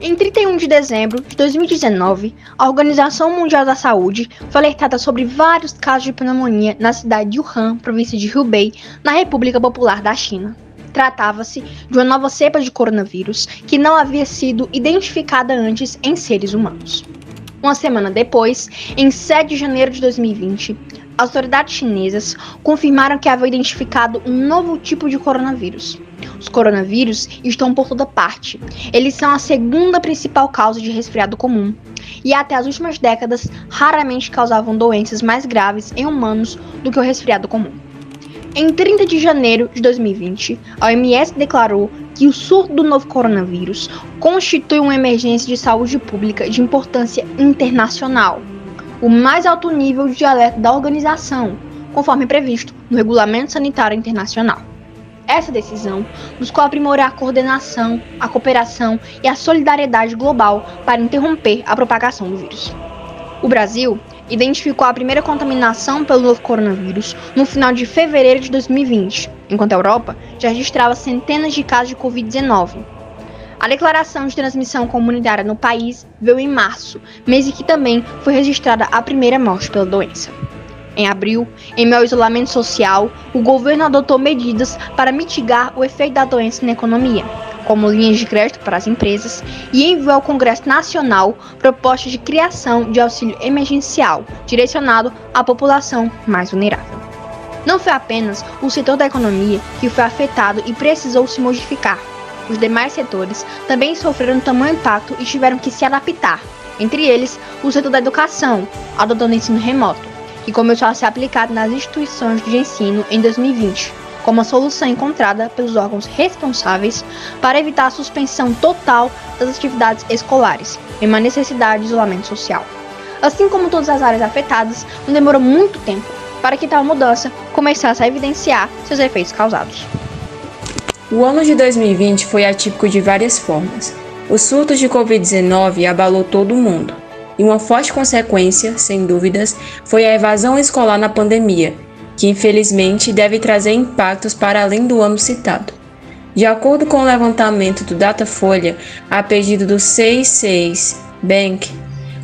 Em 31 de dezembro de 2019, a Organização Mundial da Saúde foi alertada sobre vários casos de pneumonia na cidade de Wuhan, província de Hubei, na República Popular da China. Tratava-se de uma nova cepa de coronavírus que não havia sido identificada antes em seres humanos. Uma semana depois, em 7 de janeiro de 2020, as autoridades chinesas confirmaram que havia identificado um novo tipo de coronavírus. Os coronavírus estão por toda parte. Eles são a segunda principal causa de resfriado comum e até as últimas décadas raramente causavam doenças mais graves em humanos do que o resfriado comum. Em 30 de janeiro de 2020, a OMS declarou que o surto do novo coronavírus constitui uma emergência de saúde pública de importância internacional, o mais alto nível de alerta da organização, conforme previsto no Regulamento Sanitário Internacional. Essa decisão buscou aprimorar a coordenação, a cooperação e a solidariedade global para interromper a propagação do vírus. O Brasil identificou a primeira contaminação pelo novo coronavírus no final de fevereiro de 2020, enquanto a Europa já registrava centenas de casos de Covid-19. A declaração de transmissão comunitária no país veio em março, mês em que também foi registrada a primeira morte pela doença. Em abril, em meio ao isolamento social, o governo adotou medidas para mitigar o efeito da doença na economia, como linhas de crédito para as empresas, e enviou ao Congresso Nacional propostas de criação de auxílio emergencial direcionado à população mais vulnerável. Não foi apenas o setor da economia que foi afetado e precisou se modificar. Os demais setores também sofreram tamanho impacto e tiveram que se adaptar, entre eles o setor da educação, adotando o ensino remoto, que começou a ser aplicado nas instituições de ensino em 2020, como a solução encontrada pelos órgãos responsáveis para evitar a suspensão total das atividades escolares, em uma necessidade de isolamento social. Assim como todas as áreas afetadas, não demorou muito tempo para que tal mudança começasse a evidenciar seus efeitos causados. O ano de 2020 foi atípico de várias formas. O surto de Covid-19 abalou todo o mundo. E uma forte consequência, sem dúvidas, foi a evasão escolar na pandemia, que infelizmente deve trazer impactos para além do ano citado. De acordo com o levantamento do Datafolha, a pedido do 66 Bank,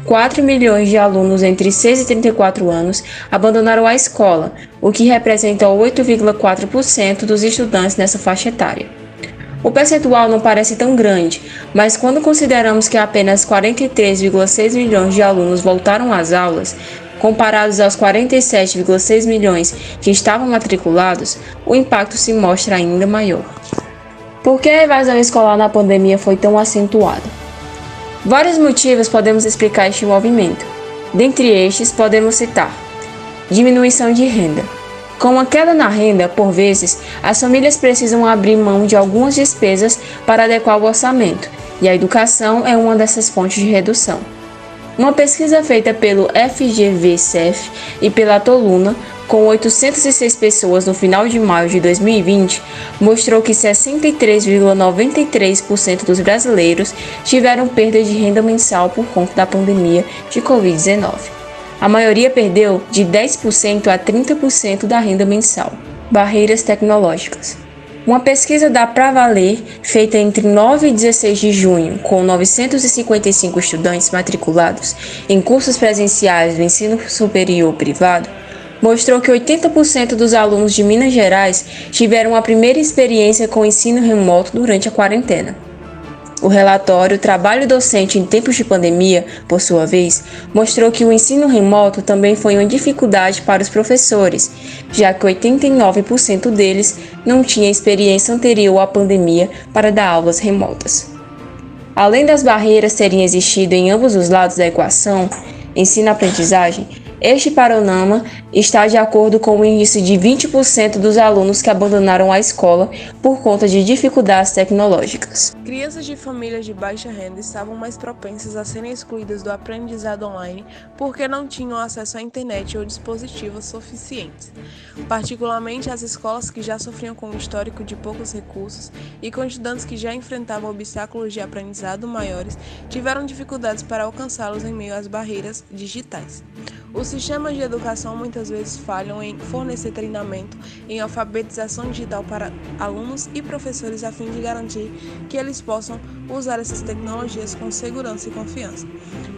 4 milhões de alunos entre 6 e 34 anos abandonaram a escola, o que representa 8,4% dos estudantes nessa faixa etária. O percentual não parece tão grande, mas quando consideramos que apenas 43,6 milhões de alunos voltaram às aulas, comparados aos 47,6 milhões que estavam matriculados, o impacto se mostra ainda maior. Por que a evasão escolar na pandemia foi tão acentuada? Vários motivos podemos explicar este movimento. Dentre estes, podemos citar: diminuição de renda. Com a queda na renda, por vezes, as famílias precisam abrir mão de algumas despesas para adequar o orçamento, e a educação é uma dessas fontes de redução. Uma pesquisa feita pelo FGV-CEF e pela Toluna, com 806 pessoas no final de maio de 2020, mostrou que 63,93% dos brasileiros tiveram perda de renda mensal por conta da pandemia de Covid-19. A maioria perdeu de 10% a 30% da renda mensal. Barreiras tecnológicas. Uma pesquisa da Pravaler, feita entre 9 e 16 de junho, com 955 estudantes matriculados em cursos presenciais do ensino superior privado, mostrou que 80% dos alunos de Minas Gerais tiveram a primeira experiência com ensino remoto durante a quarentena. O relatório Trabalho Docente em Tempos de Pandemia, por sua vez, mostrou que o ensino remoto também foi uma dificuldade para os professores, já que 89% deles não tinha experiência anterior à pandemia para dar aulas remotas. Além das barreiras terem existido em ambos os lados da equação, ensino-aprendizagem, este panorama está de acordo com o índice de 20% dos alunos que abandonaram a escola por conta de dificuldades tecnológicas. Crianças de famílias de baixa renda estavam mais propensas a serem excluídas do aprendizado online porque não tinham acesso à internet ou dispositivos suficientes. Particularmente as escolas que já sofriam com um histórico de poucos recursos e com estudantes que já enfrentavam obstáculos de aprendizado maiores tiveram dificuldades para alcançá-los em meio às barreiras digitais. Os sistemas de educação muitas vezes falham em fornecer treinamento em alfabetização digital para alunos e professores a fim de garantir que eles alunos possam usar essas tecnologias com segurança e confiança.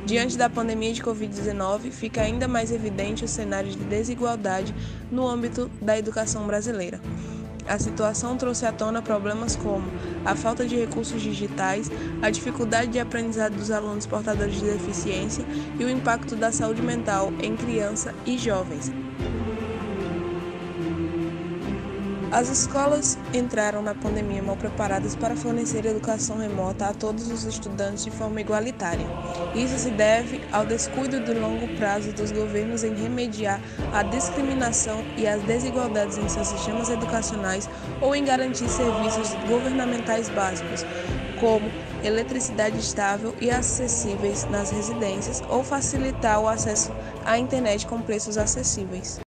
Diante da pandemia de Covid-19, fica ainda mais evidente o cenário de desigualdade no âmbito da educação brasileira. A situação trouxe à tona problemas como a falta de recursos digitais, a dificuldade de aprendizado dos alunos portadores de deficiência e o impacto da saúde mental em crianças e jovens. As escolas entraram na pandemia mal preparadas para fornecer educação remota a todos os estudantes de forma igualitária. Isso se deve ao descuido de longo prazo dos governos em remediar a discriminação e as desigualdades em seus sistemas educacionais ou em garantir serviços governamentais básicos, como eletricidade estável e acessíveis nas residências ou facilitar o acesso à internet com preços acessíveis.